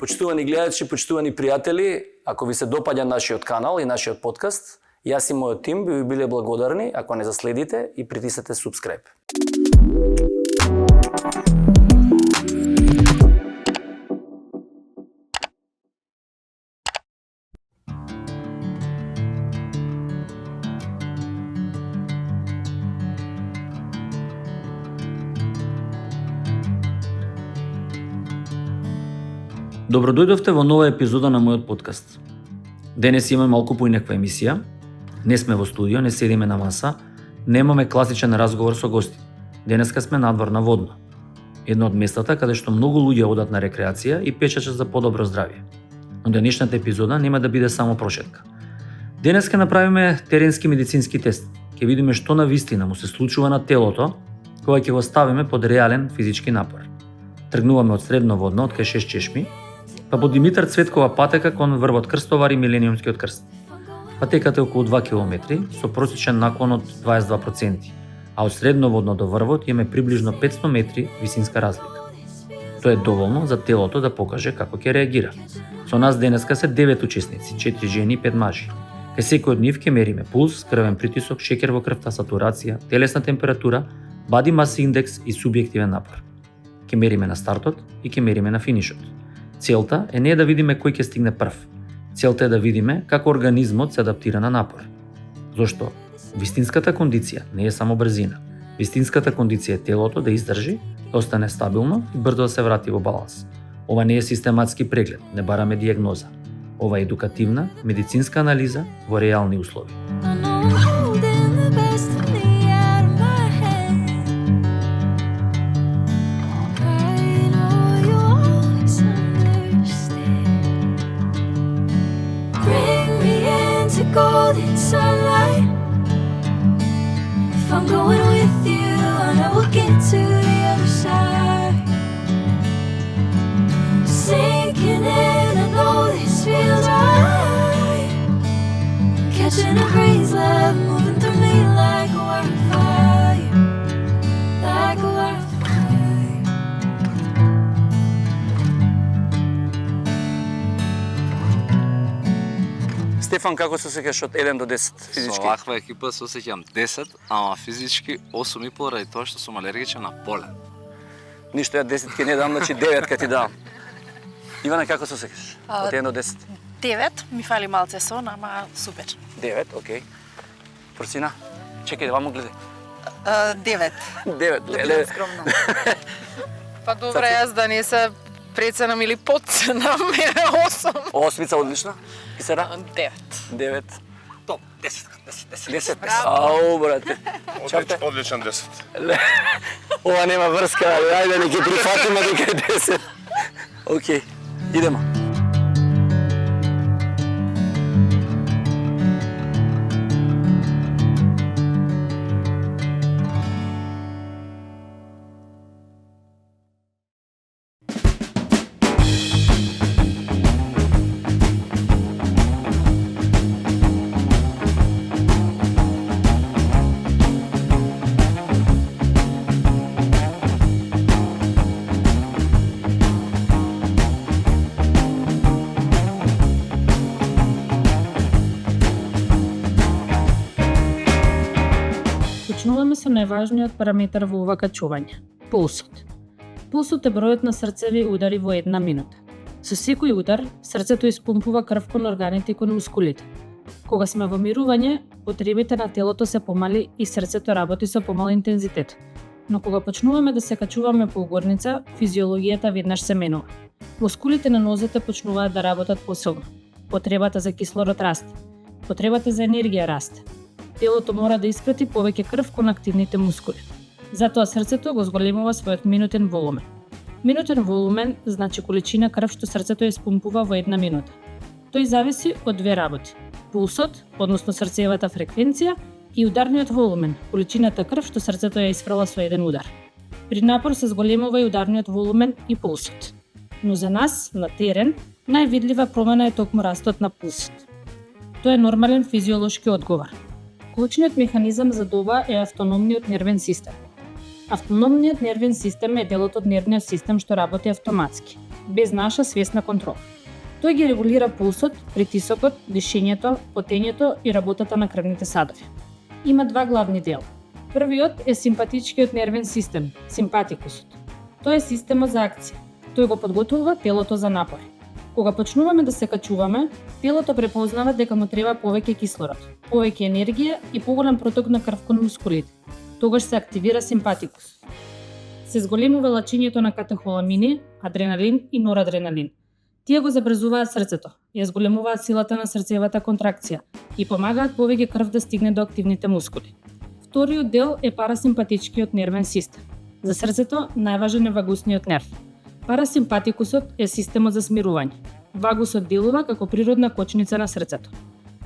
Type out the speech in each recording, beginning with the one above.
Почитувани гледачи, почитувани пријатели, ако ви се допаѓа нашиот канал и нашиот подкаст, јас и мојот тим би ви биле благодарни ако не заследите и притиснете subscribe. Добро дојдовте во нова епизода на мојот подкаст. Денес имаме малку поинаква емисија. Не сме во студио, не седиме на маса, немаме класичен разговор со гости. Денеска сме надвор на Водно. Едно од местата каде што многу луѓе одат на рекреација и печачат за подобро здравје. Но денешната епизода нема да биде само прошетка. Денес ќе направиме теренски медицински тест. Ќе видиме што на вистина му се случува на телото кога ќе го ставиме под реален физички напор. Тргнуваме од Средно Водно, од кај 6 чешми, па по Димитар Цветкова патека кон врвот Крстовар и Милениумскиот крст. Патеката е околу 2 км со просечен наклон од 22%, а од Средно Водно до врвот имаме приближно 500 метри висинска разлика. Тоа е доволно за телото да покаже како ќе реагира. Со нас денеска се 9 учесници, 4 жени и 5 мажи. Кај секој од нив ќе мериме пулс, крвен притисок, шекер во крвта, сатурација, телесна температура, body mass индекс и субјективен напор. Ќе мериме на стартот и ќе мериме на финишот. Целта е не да видиме кој ќе стигне прв. Целта е да видиме како организмот се адаптира на напор. Зошто? Вистинската кондиција не е само брзина. Вистинската кондиција е телото да издржи, да остане стабилно и брзо да се врати во баланс. Ова не е систематски преглед, не бараме дијагноза. Ова е едукативна, медицинска анализа во реални услови. Golden sunlight. If I'm going with you, I know we'll get to the other side. Sinking in, I know this feels right. Catching a breeze, love moving through me like a wildfire, like a wildfire. Стефан, како се сеќаш од 1 до 10 физички? Со ваква екипа се осеќам 10, ама физички 8,5 ради тоа што сум алергичен на полен. Ништо, ја 10 ќе не дам, значи 9 ке ти дам. Ивана, како се сеќаш? Од 1 до 10? 9, ми фали малце сон, ама супер. 9, окей. Порцина? Чекај, вамо гледај. 9. 9, Да леле. бидам скромна. Па добре, јас да не се преценам или подценам, 8. Осмица одлична. Кисера? 9. 9. Топ, 10. 10. Браво. Ау, брате. Чавте? Одличен 10. Ова нема врска, ајде не ќе прифатиме дека е 10. Океј, идемо. Почнуваме со најважниот параметар во ова качување – пулсот. Пулсот е бројот на срцеви удари во една минута. Со секој удар, срцето испумпува крв кон органите и кон мускулите. Кога сме во мирување, потребите на телото се помали и срцето работи со помал интензитет. Но кога почнуваме да се качуваме по угорница, физиологијата веднаш се менува. Мускулите на нозете почнуваат да работат посилно. Потребата за кислород расте. Потребата за енергија расте. Телото мора да испрати повеќе крв кон активните мускули. Затоа срцето го зголемува својот минутен волумен. Минутен волумен значи количина крв што срцето испумпува во една минута. Тој зависи од две работи: пулсот, односно срцевата фреквенција, и ударниот волумен, количината крв што срцето ја испрала со еден удар. При напор се зголемува и ударниот волумен и пулсот. Но за нас, на терен, највидлива промена е токму растот на пулсот. Тоа е нормален физиолошки одговор. Клучниот механизам за ова е автономниот нервен систем. Автономниот нервен систем е делот од нервниот систем што работи автоматски. без наша свесна контрола. Тој ги регулира пулсот, притисокот, дишењето, потењето и работата на крвните садови. Има два главни дела. Првиот е симпатичкиот нервен систем, симпатикусот. Тој е системот за акција. Тој го подготвува телото за напори. Кога почнуваме да се качуваме, телото препознава дека му треба повеќе кислород, повеќе енергија и поголем проток на крв кон мускулите. Тогаш се активира симпатикус. Се зголемува лачењето на катехоламини, адреналин и норадреналин. Тие го забрзуваат срцето, ја зголемуваат силата на срцевата контракција и помагаат повеќе крв да стигне до активните мускули. Вториот дел е парасимпатичкиот нервен систем. За срцето најважен е вагусниот нерв. Парасимпатикусот е системот за смирување. Вагусот делува како природна кочница на срцето.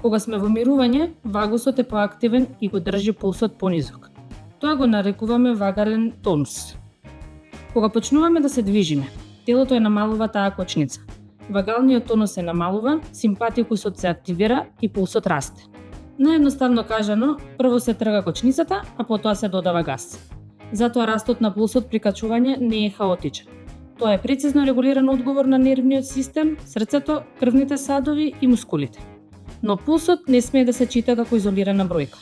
Кога сме во мирување, вагусот е поактивен и го држи пулсот понизок. Тоа го нарекуваме вагален тонус. Кога почнуваме да се движиме, телото е намалува таа кочница. Вагалниот тонус се намалува, симпатикусот се активира и пулсот расте. Наједноставно кажано, прво се трга кочницата, а потоа се додава газ. Затоа растот на пулсот при качување не е хаотичен. Тоа е прецизно регулиран одговор на нервниот систем, срцето, крвните садови и мускулите. Но пулсот не смее да се чита како изолирана бројка.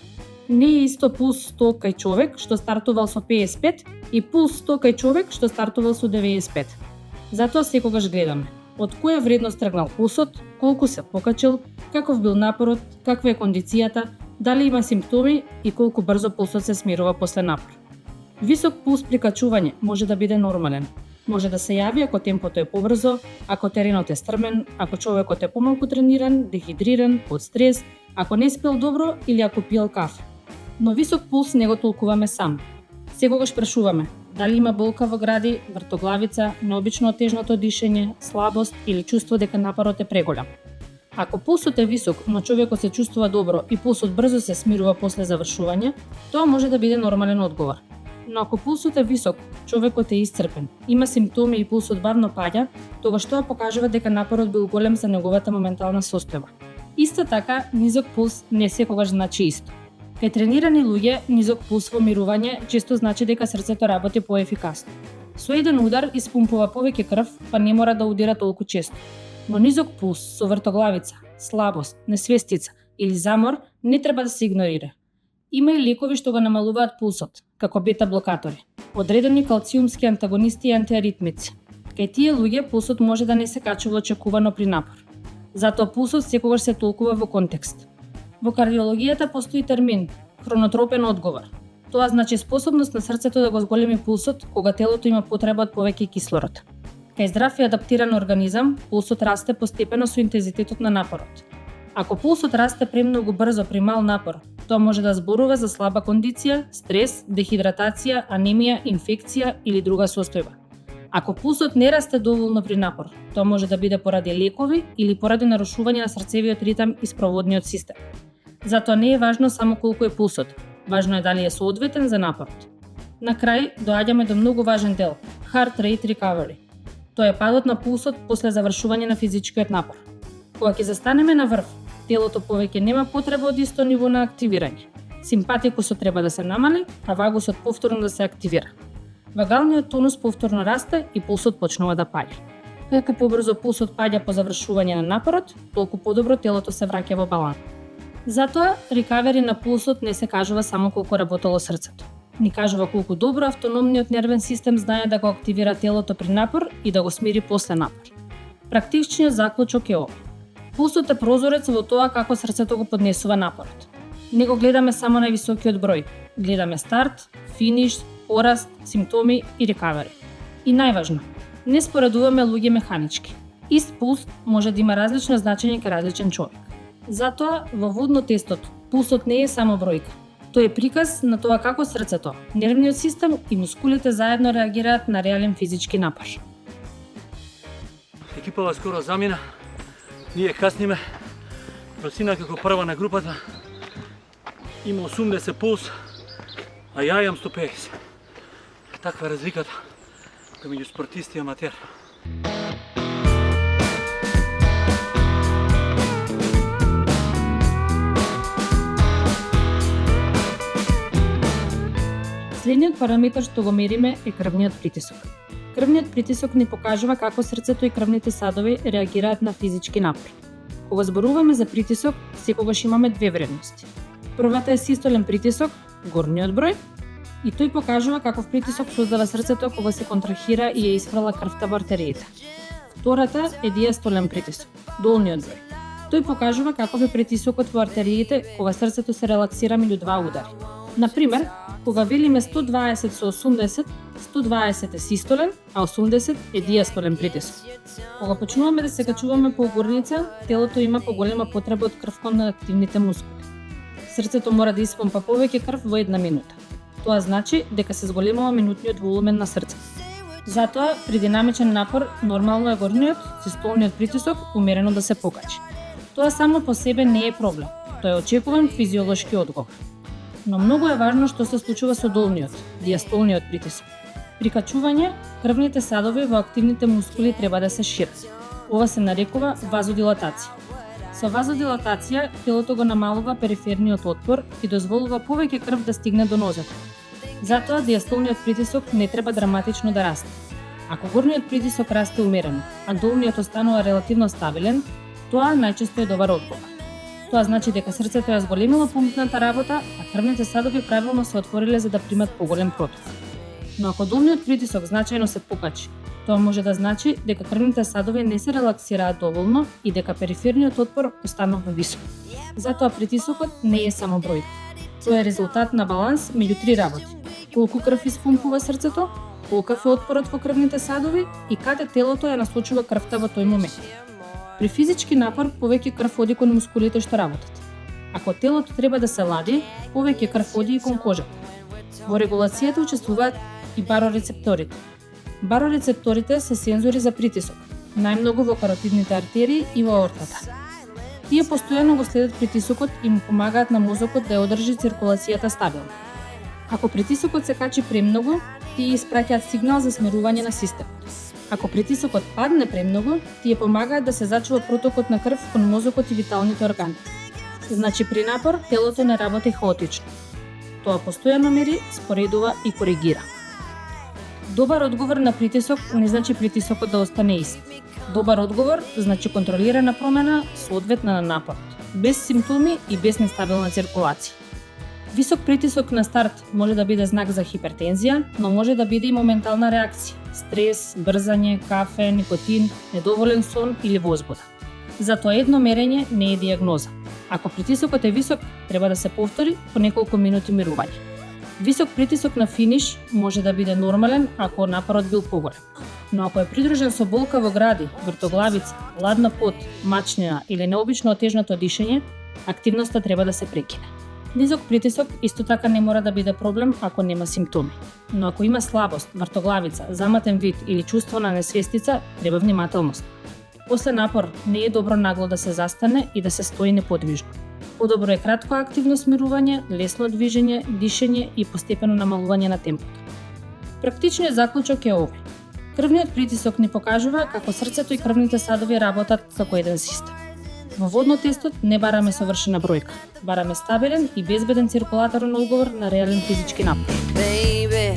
Не е исто пулс 100 кај човек што стартувал со 55 и пулс 100 кај човек што стартувал со 95. Затоа секогаш гледаме од која вредност тргнал пулсот, колку се покачил, каков бил напорот, каква е кондицијата, дали има симптоми и колку брзо пулсот се смирува после напор. Висок пулс при качување може да биде нормален. Може да се јави ако темпото е побрзо, ако теренот е стрмен, ако човекот е помалку трениран, дехидриран, под стрес, ако не спил добро или ако пил кафе. Но висок пулс не го толкуваме сам. Секогаш прашуваме дали има болка во гради, вртоглавица, необично тежното дишење, слабост или чувство дека напорот е преголем. Ако пулсот е висок, но човекот се чувствува добро и пулсот брзо се смирува после завршување, тоа може да биде нормален одговор. Но ако пулсот е висок, човекот е исцрпен, има симптоми и пулсот бавно паѓа, тогаш тоа покажува дека напорот бил голем за неговата моментална состојба. Исто така, низок пулс не секогаш значи исто. Кај тренирани луѓе, низок пулс во мирување често значи дека срцето работи поефикасно. Со еден удар испумпува повеќе крв, па не мора да удира толку често. Но низок пулс со вртоглавица, слабост, несвестица или замор не треба да се игнорира. Има и лекови што го намалуваат пулсот, како бета-блокатори, одредени калциумски антагонисти и антиаритмици. Кај тие луѓе пулсот може да не се качува очекувано при напор. Затоа пулсот секогаш се толкува во контекст. Во кардиологијата постои термин хронотропен одговор. Тоа значи способност на срцето да го зголеми пулсот кога телото има потреба од повеќе кислород. Кај здрав и адаптиран организам, пулсот расте постепено со интензитетот на напорот. Ако пулсот расте премногу брзо при мал напор, тоа може да зборува за слаба кондиција, стрес, дехидратација, анемија, инфекција или друга состојба. Ако пулсот не расте доволно при напор, тоа може да биде поради лекови или поради нарушување на срцевиот ритам и спроводниот систем. Затоа не е важно само колку е пулсот, важно е дали е соодветен за напорот. На крај доаѓаме до многу важен дел – heart rate recovery. Тоа е падот на пулсот после завршување на физичкиот напор. Кога ќе застанеме на врв, телото повеќе нема потреба од исто ниво на активирање. Симпатикусот треба да се намали, а вагусот повторно да се активира. Вагалниот тонус повторно расте и пулсот почнува да паѓа. Колку побрзо пулсот паѓа по завршување на напорот, толку подобро телото се враќа во баланс. Затоа, рекавери на пулсот не се кажува само колку работело срцето. Ни кажува колку добро автономниот нервен систем знае да го активира телото при напор и да го смири после напор. Практичниот заклучок е овој. Пулсот е прозорец во тоа како срцето го поднесува напорот. Не го гледаме само на високиот број, гледаме старт, финиш, пораст, симптоми и рекавери. И најважно, не споредуваме луѓе механички. Ист пулс може да има различно значење кај различен човек. Затоа, во водно тестот, пулсот не е само бројка. Тој е приказ на тоа како срцето, нервниот систем и мускулите заедно реагираат на реален физички напор. Екипава скоро замина. Ние касниме. Росина како прва на групата има 80 пулс, а ја имам 150. Таква е разликата меѓу спортист и аматер. Следниот параметар што го мериме е крвниот притисок. Крвниот притисок ни покажува како срцето и крвните садови реагираат на физички напор. Кога зборуваме за притисок, секогаш имаме две вредности. Првата е систолен притисок, горниот број, и тој покажува каков притисок создава срцето кога се контрахира и ја исфрла крвта во артериите. Втората е диастолен притисок, долниот број. Тој покажува каков е притисокот во артериите кога срцето се релаксира меѓу два удари. Например, кога велиме 120 со 80, 120 е систолен, а 80 е диастолен притисок. Кога почнуваме да се качуваме по горница, телото има поголема потреба од крв кон активните мускули. Срцето мора да испомпа повеќе крв во една минута. Тоа значи дека се зголемува минутниот волумен на срцето. Затоа, при динамичен напор, нормално е горниот, систолниот притисок умерено да се покачи. Тоа само по себе не е проблем. Тоа е очекуван физиолошки одговор. Но многу е важно што се случува со долниот, диастолниот притисок. При качување, крвните садови во активните мускули треба да се шират. Ова се нарекува вазодилатација. Со вазодилатација, телото го намалува периферниот отпор и дозволува повеќе крв да стигне до нозете. Затоа диастолниот притисок не треба драматично да расте. Ако горниот притисок расте умерено, а долниот останува релативно стабилен, тоа најчесто е добар одговор. Тоа значи дека срцето ја зголемило пумпната работа, а крвните садови правилно се отвориле за да примат поголем проток. Но ако долниот притисок значајно се покачи, тоа може да значи дека крвните садови не се релаксираат доволно и дека периферниот отпор останува висок. Затоа притисокот не е само бројка. Тоа е резултат на баланс меѓу три работи: колку крв испумпува срцето, колкав е отпорот во крвните садови и каде телото ја насочува крвта во тој момент. При физички напор повеќе крв оди кон мускулите што работат. Ако телото треба да се лади, повеќе крв оди и кон кожата. Во регулацијата учествуваат и барорецепторите. Барорецепторите се сензори за притисок, најмногу во каротидните артерии и во аортата. Тие постојано го следат притисокот и му помагаат на мозокот да ја одржи циркулацијата стабилна. Ако притисокот се качи премногу, тие испраќаат сигнал за смирување на системот. Ако притисокот падне премногу, тие помагаат да се зачува протокот на крв кон мозокот и виталните органи. Значи при напор телото не работи хаотично. Тоа постојано мери, споредува и коригира. Добар одговор на притисок не значи притисокот да остане ист. Добар одговор значи контролирана промена соодветна на напорот, без симптоми и без нестабилна циркулација. Висок притисок на старт може да биде знак за хипертензија, но може да биде и моментална реакција: стрес, брзање, кафе, никотин, недоволен сон или возбуда. Затоа едно мерење не е диагноза. Ако притисокот е висок, треба да се повтори по неколку минути мирување. Висок притисок на финиш може да биде нормален ако напорот бил поголем. Но ако е придружен со болка во гради, вртоглавица, ладна пот, мачнина или необично отежнато дишење, активноста треба да се прекине. Низок притисок исто така не мора да биде проблем ако нема симптоми. Но ако има слабост, вртоглавица, заматен вид или чувство на несвестица, треба внимателност. После напор не е добро нагло да се застане и да се стои неподвижно. Подобро е кратко активно смирување, лесно движење, дишење и постепено намалување на темпото. Практичниот заклучок е овој. Крвниот притисок ни покажува како срцето и крвните садови работат како еден систем. Во водно-тестот не бараме совршена бројка, бараме стабилен и безбеден циркулаторен одговор на реален физички напор. Baby,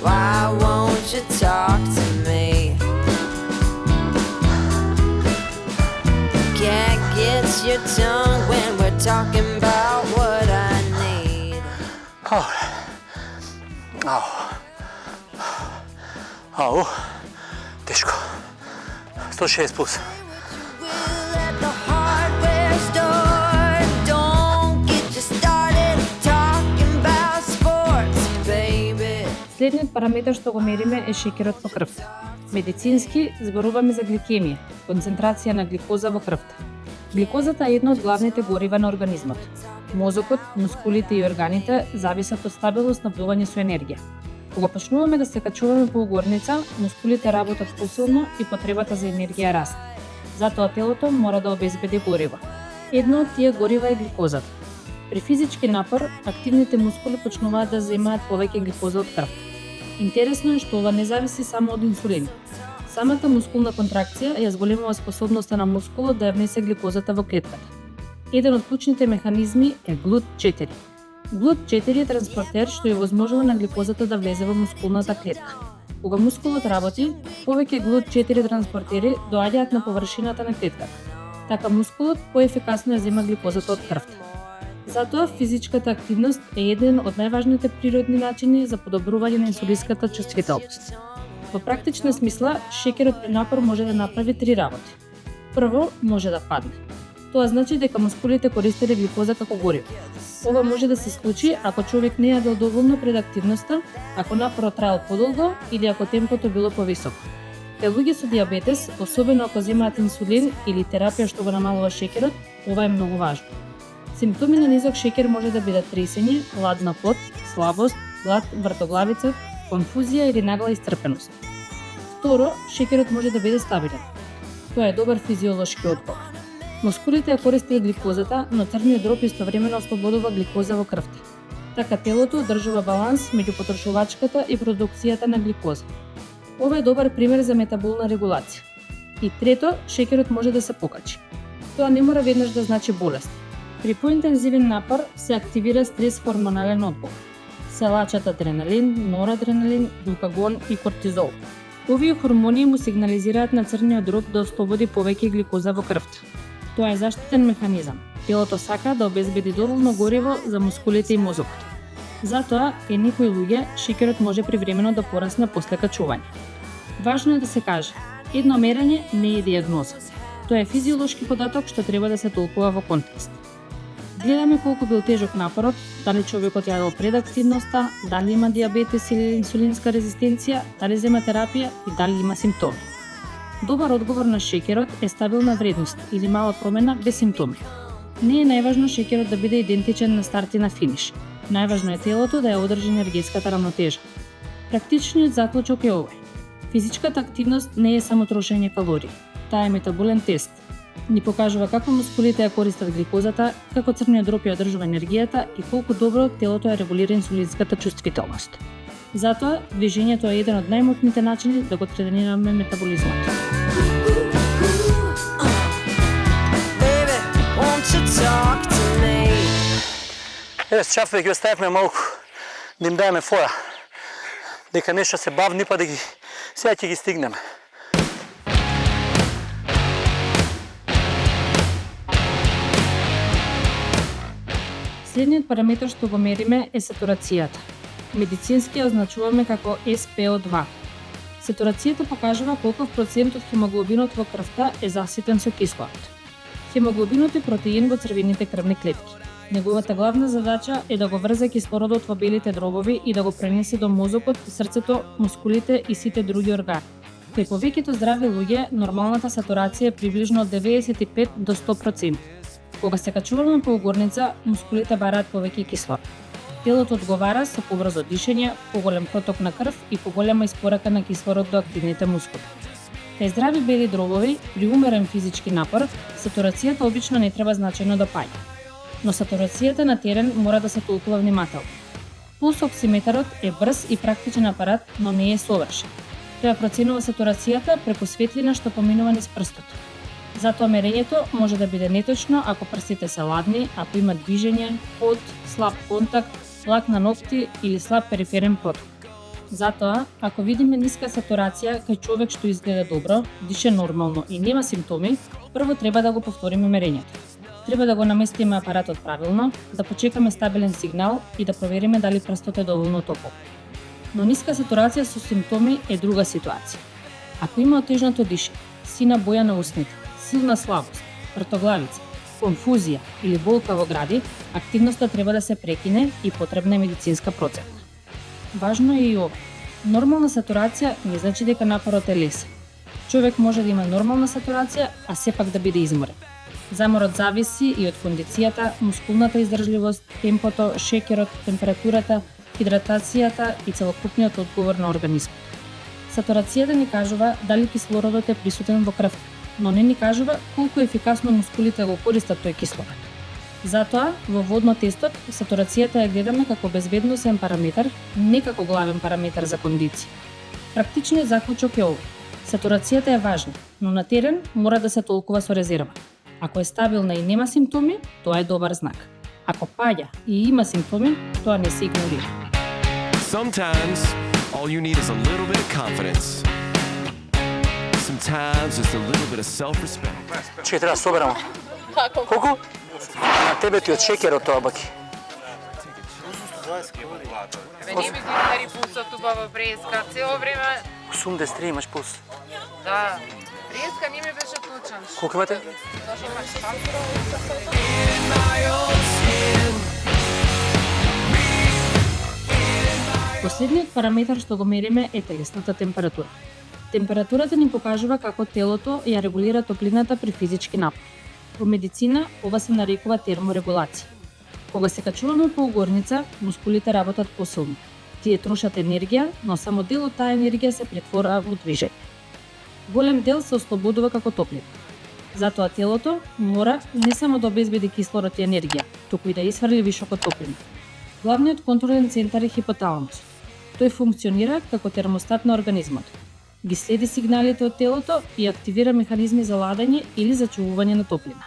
why won't you talk to me? Can't get your tongue when we're talking about what I need. Ау, тешко. 106 пулс. We'll at the hardware store. Don't get you started talking about sports, baby. Следниот параметар што го мериме е шеќерот во крвта. Медицински зборуваме за гликемија, концентрација на гликоза во крвта. Гликозата е едно од главните горива на организмот. Мозокот, мускулите и органите зависат од стабилно снабдување со енергија. Кога почнуваме да се качуваме по угорница, мускулите работат посилно и потребата за енергија расте. Затоа телото мора да обезбеди гориво. Едно од тие горива е гликозата. При физички напор, активните мускули почнуваат да земаат повеќе гликоза од крвта. Интересно е што ова не зависи само од инсулин. Самата мускулна контракција ја зголемува способноста на мускулот да ја внесе гликозата во клетката. Еден од клучните механизми е GLUT4. GLUT4 е транспортер што ја возможува на гликозата да влезе во мускулната клетка. Кога мускулот работи, повеќе GLUT4 транспортери доаѓаат на површината на клетката. Така мускулот поефикасно ја зема гликозата од крвта. Затоа физичката активност е еден од најважните природни начини за подобрување на инсулинската чувствителност. Во практична смисла, шеќерот при напор може да направи 3 работи. Прво, може да падне. Тоа значи дека мускулите користеле гликоза како гориво. Ова може да се случи ако човек не јадел доволно пред активноста, ако напорот траел подолго или ако темпото било повисоко. Кај луѓе со диабетес, особено ако земаат инсулин или терапија што го намалува шеќерот, ова е многу важно. Симптоми на низок шеќер може да бидат тресење, ладна пот, слабост, глад, вртоглавица, конфузија или нагла исцрпеност. Второ, шеќерот може да биде стабилен. Тоа е добар физиолошки одговор. Мускулите ја користат гликозата, но црниот дроб истовремено ослободува гликоза во крвта. Така телото одржува баланс меѓу потрошувачката и продукцијата на гликоза. Ова е добар пример за метаболна регулација. И трето, шеќерот може да се покачи. Тоа не мора веднаш да значи болест. При поинтензивен напор се активира стрес хормонален одговор. Се лачат адреналин, норадреналин, глукагон и кортизол. Овие хормони му сигнализираат на црниот дроб да ослободи повеќе гликоза во крвта. Тоа е заштитен механизам. Телото сака да обезбеди доволно гориво за мускулите и мозокот. Затоа, кај некои луѓе, шеќерот може привремено да порасне после качување. Важно е да се каже, едно мерење не е диагноза. Тоа е физиолошки податок што треба да се толкува во контекст. Гледаме колку бил тежок напорот, дали човекот јадел пред активноста, дали има диабетес или инсулинска резистенција, дали зема терапија и дали има симптоми. Добар одговор на шеќерот е стабилна вредност или мала промена без симптоми. Не е најважно шеќерот да биде идентичен на старт и на финиш. Најважно е телото да ја одржи енергетската рамнотежа. Практичниот заклучок е овој. Физичката активност не е само трошење калории. Таа е метаболен тест. Ни покажува како мускулите ја користат гликозата, како црниот дроб ја одржува енергијата и колку добро телото ја регулира инсулинската чувствителност. Затоа, движењето е еден од најмотните начини да го тренираме метаболизмот. Еве, чаф веќе оставивме малку да им даеме фора. Дека нешто се бавни, па да ги сега ќе ги стигнеме. Следниот параметар што го мериме е сатурацијата. Медицински ја означуваме како SpO2. Сатурацијата покажува колков процент од хемоглобинот во крвта е заситен со кислород. Хемоглобинот е протеин во црвените крвни клетки. Неговата главна задача е да го врзе кислородот во белите дробови и да го пренесе до мозокот, срцето, мускулите и сите други органи. Кај повеќето здрави луѓе, нормалната сатурација е приближно од 95 до 100%. Кога се качуваме по угорница, мускулите бараат повеќе кислород. Телото одговара со побрзо дишење, поголем проток на крв и поголема испорака на кислород до активните мускули. Кај здрави бели дробови, при умерен физички напор, сатурацијата обично не треба значајно да паѓа. Но сатурацијата на терен мора да се толкува внимателно. Пулс оксиметарот е брз и практичен апарат, но не е совршен. Тоа проценува сатурацијата преку светлина што поминува низ прстот. Затоа мерењето може да биде неточно ако прстите се ладни, ако има движење, пот, слаб контакт, лак на ногти или слаб периферен проток. Затоа, ако видиме ниска сатурација кај човек што изгледа добро, дише нормално и нема симптоми, прво треба да го повториме мерењето. Треба да го наместиме апаратот правилно, да почекаме стабилен сигнал и да провериме дали прстот е доволно топол. Но ниска сатурација со симптоми е друга ситуација. Ако има отежнато дишење, сина боја на усните, силна слабост, вртоглавица, конфузија или болка во гради, активноста треба да се прекине и потребна е медицинска процедура. Важно е и ова. Нормална сатурација не значи дека напорот е лесен. Човек може да има нормална сатурација, а сепак да биде изморен. Заморот зависи и од кондицијата, мускулната издржливост, темпото, шеќерот, температурата, хидратацијата и целокупниот одговор на организмот. Сатурацијата ни кажува дали кислородот е присутен во крвта, но не ни кажува колку ефикасно мускулите го користат тој кислород. Затоа, во водно тестот, сатурацијата ја гледаме како безбедносен параметар, не како главен параметар за кондиција. Практичниот заклучок е овој. Сатурацијата е важна, но на терен мора да се толкува со резерва. Ако е стабилна и нема симптоми, тоа е добар знак. Ако паѓа и има симптоми, тоа не се игнорира. Sometimes All you need is a little bit of confidence. Sometimes just a little bit of self-respect. Чекай, треба да соберам. Колку? На тебе ти од шекерот тоа, баки. Бе, не ми го удари пулсот убаво преска, цело време. 83 имаш пулс. Да, преска не ми беше точен. Колку имате? Последниот параметар што го мериме е телесната температура. Температурата ни покажува како телото ја регулира топлината при физички напор. Во медицина ова се нарекува терморегулација. Кога се качуваме по угорница, мускулите работат посилно. Тие трошат енергија, но само дел од таа енергија се претворува во движење. Голем дел се ослободува како топлина. Затоа телото мора не само да обезбеди кислород и енергија, туку и да изфрли вишокот топлина. Главниот контролен центар е хипоталамус. Тој функционира како термостат на организмот. Ги следи сигналите од телото и активира механизми за ладење или зачувување на топлина.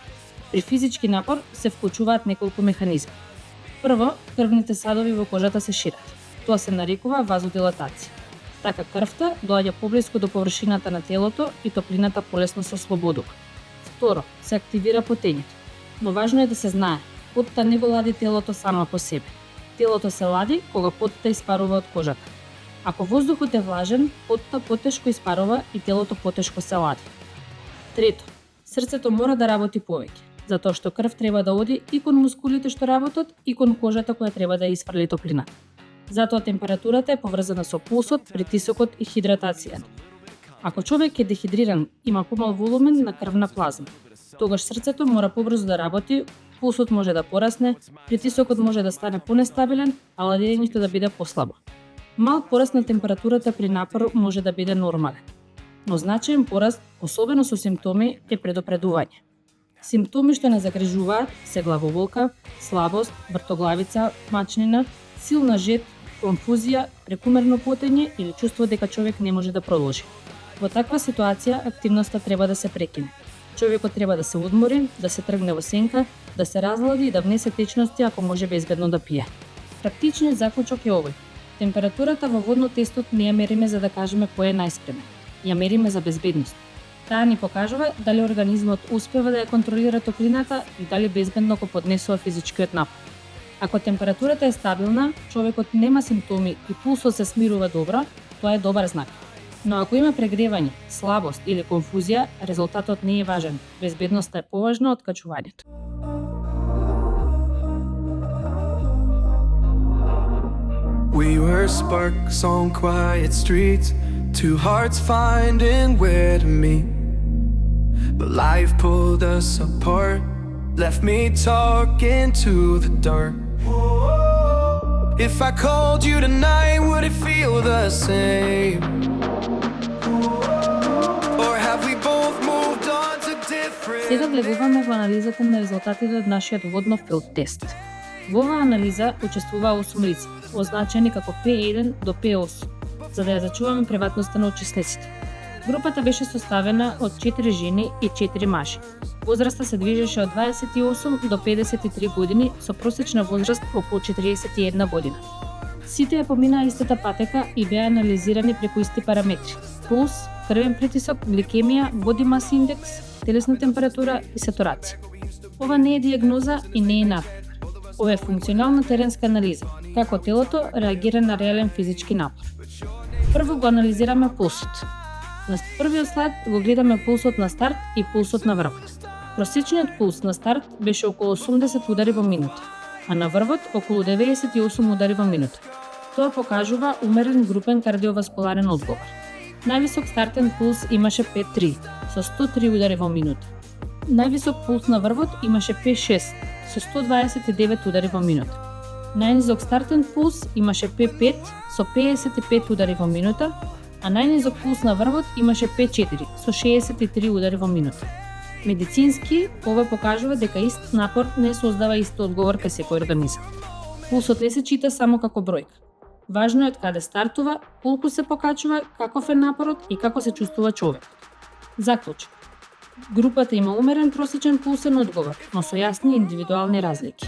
При физички напор се вклучуваат неколку механизми. Прво, крвните садови во кожата се шират. Тоа се нарекува вазодилатација. Така крвта доаѓа поблиску до површината на телото и топлината полесно се ослободува. Второ, се активира потењето. Но важно е да се знае, потта не го лади телото само по себе. Телото се лади кога потта испарува од кожата. Ако воздухот е влажен, потта потешко испарува и телото потешко се лади. Трето, срцето мора да работи повеќе, затоа што крв треба да оди и кон мускулите што работат и кон кожата која треба да испрли топлина. Затоа температурата е поврзана со пулсот, притисокот и хидратацијата. Ако човек е дехидриран, има помал волумен на крвна плазма. Тогаш срцето мора побрзо да работи, пулсот може да порасне, притисокот може да стане понестабилен, а ладењето да биде послабо. Мал пораст на температурата при напор може да биде нормален. Но значаен пораст, особено со симптоми, е предупредување. Симптоми што не загрижуваат се главоболка, слабост, вртоглавица, мачнина, силна жет, конфузија, прекумерно потење или чувство дека човек не може да продолжи. Во таква ситуација активноста треба да се прекине. Човекот треба да се одмори, да се тргне во сенка, да се разлади и да внесе течности ако може безбедно да пие. Практичниот заклучок е овој. Температурата во водно-тестот не ја мериме за да кажеме кој е најспремен. Ја мериме за безбедност. Таа ни покажува дали организмот успева да ја контролира топлината и дали безбедно го поднесува физичкиот напор. Ако температурата е стабилна, човекот нема симптоми и пулсот се смирува добро, тоа е добар знак. Но ако има прегревање, слабост или конфузија, резултатот не е важен. Безбедноста е поважна од качувањето. We were sparks on quiet streets, two hearts finding where to meet. But life pulled us apart, left me talking to the dark. If I called you tonight, would it feel the same? Or have we both moved on to different? Сега влегуваме во анализата на резултатите од нашиот водно-филд тест. Во оваа анализа учествуваа 8 лица, означени како P1 до P8, за да ја зачуваме приватноста на учесниците. Групата беше составена од 4 жени и 4 мажи. Возраста се движеше од 28 до 53 години со просечна возраст околу 41 година. Сите ја поминаа истата патека и беа анализирани преку исти параметри: пулс, крвен притисок, гликемија, body mass index, телесна температура и сатурација. Ова не е диагноза и не е надпревар. Ова е функционална теренска анализа, како телото реагира на реален физички напор. Прво го анализираме пулсот. На првиот слайд го гледаме пулсот на старт и пулсот на врвот. Просечниот пулс на старт беше околу 80 удари во минута, а на врвот околу 98 удари во минута. Тоа покажува умерен групен кардиоваскуларен одговор. Највисок стартен пулс имаше P3 со 103 удари во минута. Највисок пулс на врвот имаше P6 со 129 удари во минута. Најнизок стартен пулс имаше P5 со 55 удари во минута, а најнизок пулс на врвот имаше P4 со 63 удари во минута. Медицински, ова покажува дека ист напор не создава ист одговор кај секој организам. Пулсот не се чита само како бројка. Важно е од каде стартува, колку се покачува, каков е напорот и како се чувствува човек. Заклучок. Групата има умерен просечен пулсен одговор, но со јасни индивидуални разлики.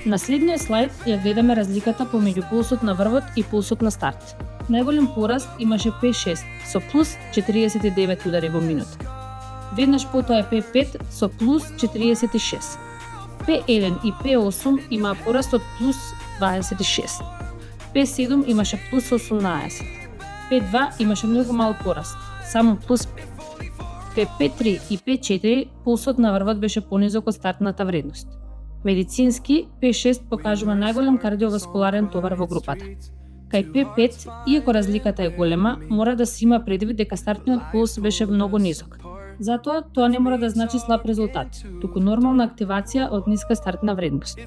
На следниот слайд ја гледаме разликата помеѓу пулсот на врвот и пулсот на старт. Најголем пораст имаше P6 со плюс 49 удари во минута. Веднаш потоа е P5 со плюс 46. P1 и P8 имаа пораст од плюс 26. P7 имаше плюс 18. P2 имаше многу мал пораст, само плюс 5. P3 и P4 пулсот на врвот беше понизок од стартната вредност. Медицински, P6 покажува најголем кардиоваскуларен товар во групата. Кај P5, иако разликата е голема, мора да се има предвид дека стартниот пулс беше многу низок. Затоа, тоа не мора да значи слаб резултат, туку нормална активација од ниска стартна вредност.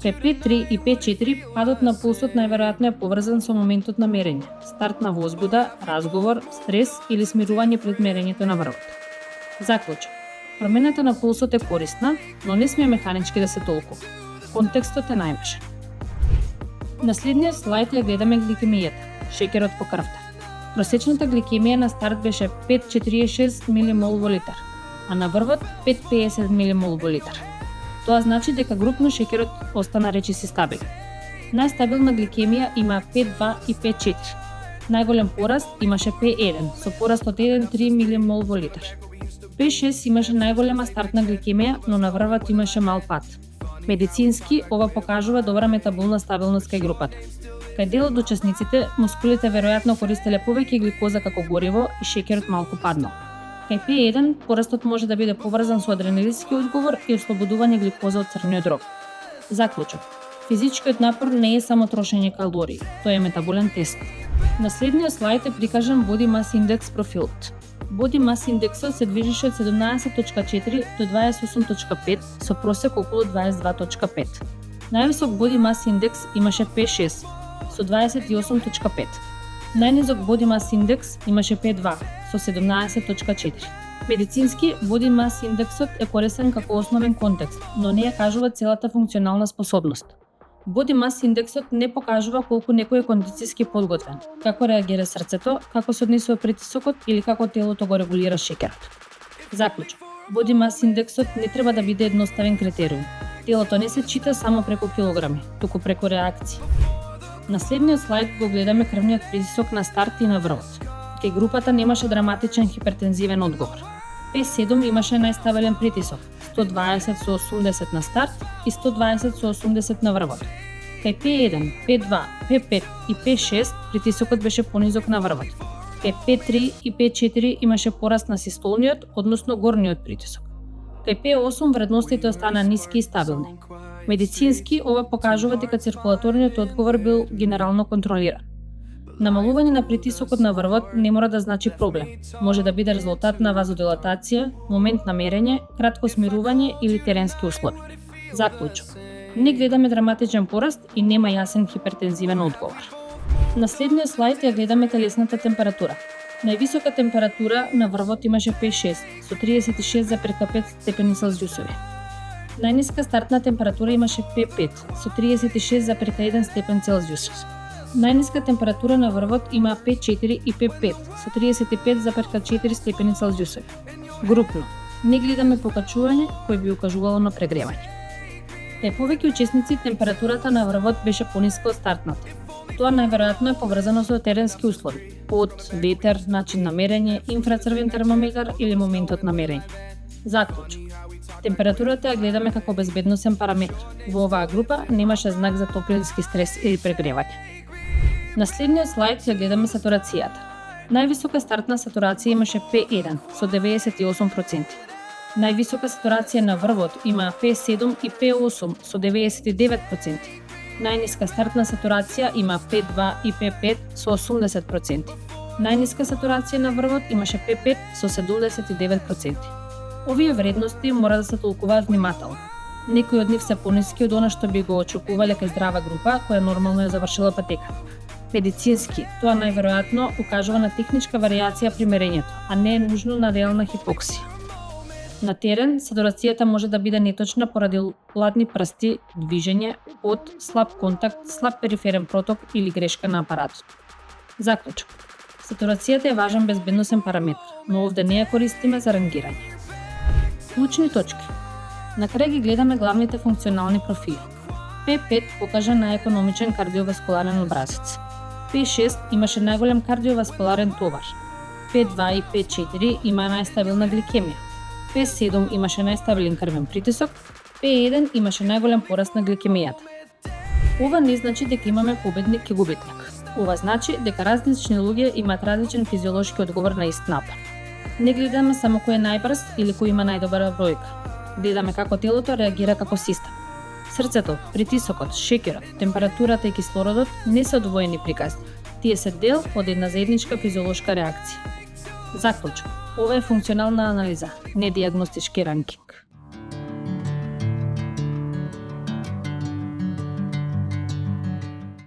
Кај P3 и P4, падот на пулсот најверојатно е поврзан со моментот на мерење, стартна возбуда, разговор, стрес или смирување пред мерењето на врвот. Заклучок. Промената на пулсот е корисна, но не смее механички да се толкува. Контекстот е најважен. На следниот слајд ја гледаме гликемијата, шеќерот по крвта. Просечната гликемија на старт беше 5,46 милимол во литар, а на врвот 5,50 милимол во литар. Тоа значи дека групно шеќерот остана речиси стабилен. Најстабилна гликемија има P2 и P4. Најголем пораст имаше P1 со пораст од 1,3 милимол во литар. P6 имаше најголема стартна гликемија, но на врвот имаше мал пат. Медицински, ова покажува добра метаболна стабилност кај групата. Кај дел од учесниците, мускулите веројатно користеле повеќе гликоза како гориво и шеќерот малку паднал. Кај P1, порастот може да биде поврзан со адреналински одговор и ослободување гликоза од црниот дроб. Заклучок. Физичкиот напор не е само трошење калории, тоа е метаболен тест. На следниот слајд е прикажан Body Mass Index профилот. Body Mass индексот се движеше од 17.4 до 28.5 со просек околу 22.5. Највисок Body Mass Index имаше P6 со 28.5. Најнизок Body Mass Index имаше P2 со 17.4. Медицински, Body Mass индексот е корисен како основен контекст, но не ја кажува целата функционална способност. Body Mass индексот не покажува колку некој е кондицијски подготвен, како реагира срцето, како се однесува притисокот или како телото го регулира шеќерот. Заклучок. Body Mass индексот не треба да биде едноставен критериум. Телото не се чита само преку килограми, туку преку реакции. На следниот слајд го гледаме крвниот притисок на старт и на врвот. Кај групата немаше драматичен хипертензивен одговор. P7 имаше најстабилен притисок, 120 со 80 на старт и 120 со 80 на врвот. Кај P1, P2, P5 и P6 притисокот беше понизок на врвот. Кај P3 и P4 имаше пораст на систолниот, односно горниот притисок. Кај P8 вредностите остана ниски и стабилни. Медицински, ова покажува дека циркулаторниот одговор бил генерално контролиран. Намалување на притисокот на врвот не мора да значи проблем. Може да биде резултат на вазодилатација, момент на мерење, кратко смирување или теренски услови. Заклучок. Не гледаме драматичен пораст и нема јасен хипертензивен одговор. На следниот слајд ја гледаме телесната температура. Највисока температура на врвот имаше P6 со 36,5 степени Целзиусови. Најниска стартна температура имаше P5 со 36,1 степен Целзиус. Најниска температура на врвот има P4 и P5 со 35,4 степени Целзиусови. Групно. Не гледаме покачување кој би укажувало на прегревање. Кај повеќе учесници температурата на врвот беше пониска од стартната. Тоа најверојатно е поврзано со теренски услови, пот, ветер, начин на мерење, инфрацрвен термометар или моментот на мерење. Заклучок. Температурата ја гледаме како безбедносен параметр. Во оваа група немаше знак за топлински стрес или прегревање. На следниот слајд ја гледаме сатурацијата. Највисока стартна сатурација имаше P1 со 98%. Највисока сатурација на врвот има P7 и P8 со 99%. Најниска стартна сатурација има P2 и P5 со 80%. Најниска сатурација на врвот имаше P5 со 79%. Овие вредности мора да се толкуваат внимателно. Некои од нив се пониски од она што би го очекувале кај здрава група која нормално е завршила патека. Медицински, тоа најверојатно укажува на техничка варијација при мерењето, а не е нужно на реална хипоксија. На терен, сатурацијата може да биде неточна поради ладни прсти, движење, пот, слаб контакт, слаб периферен проток или грешка на апаратот. Заклучок. Сатурацијата е важен безбедносен параметр, но овде не ја користиме за рангирање. Клучни точки. На крај ги гледаме главните функционални профили. P5 покажа најекономичен кардиоваскуларен образец. P6 имаше најголем кардиоваскуларен товар. P2 и P4 има најстабилна гликемија. P7 имаше најстабилен крвен притисок. P1 имаше најголем пораст на гликемијата. Ова не значи дека имаме победник и губитник. Ова значи дека различни луѓе имаат различен физиолошки одговор на ист напор. Не гледаме само кој е најбрз или кој има најдобра бројка. Гледаме како телото реагира како систем. Срцето, притисокот, шекерот, температурата и кислородот не се одвоени приказни. Тие се дел од една заедничка физиолошка реакција. Заклучок. Ова е функционална анализа, не дијагностички ранкинг.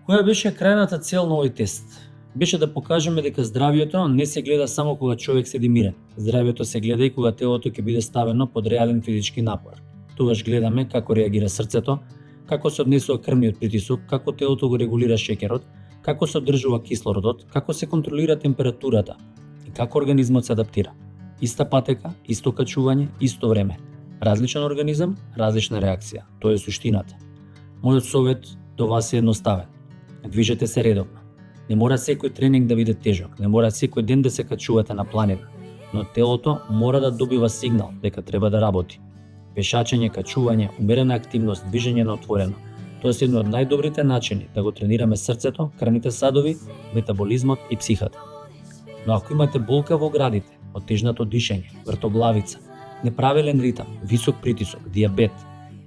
Која беше крајната цел на овој тест? Беше да покажеме дека здравието не се гледа само кога човек седи мирен. Здравието се гледа и кога телото ќе биде ставено под реален физички напор. Тогаш гледаме како реагира срцето, како се однесува крвниот притисок, како телото го регулира шекерот, како се одржува кислородот, како се контролира температурата и како организмот се адаптира. Иста патека, исто качување, исто време. Различен организам, различна реакција. Тоа е суштината. Мојот совет до вас е едноставен. Движете се редовно. Не мора секој тренинг да биде тежок, не мора секој ден да се качувате на планина, но телото мора да добива сигнал дека треба да работи. Пешачење, качување, умерена активност, движење на отворено. Тоа е едно од најдобрите начини да го тренираме срцето, крвните садови, метаболизмот и психата. Но ако имате болка во градите, оттежнато дишење, вртоглавица, неправилен ритам, висок притисок, дијабет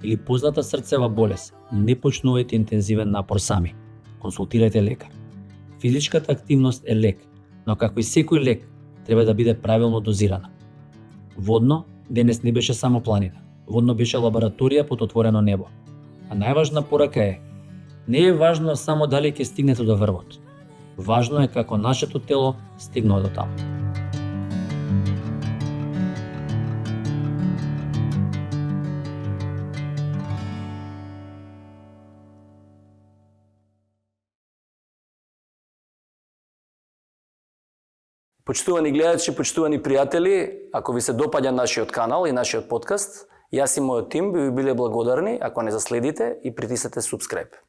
или позната срцева болест, не почнувајте интензивен напор сами. Консултирајте лекар. Физичката активност е лек, но како и секој лек, треба да биде правилно дозирана. Водно денес не беше само планина. Водно беше лабораторија под отворено небо. А најважна порака е: не е важно само дали ќе стигнете до врвот. Важно е како нашето тело стигнува до таму. Почитувани гледачи, почитувани пријатели, ако ви се допаѓа нашиот канал и нашиот подкаст, јас и мојот тим би ви биле благодарни ако не заследите и притиснете subscribe.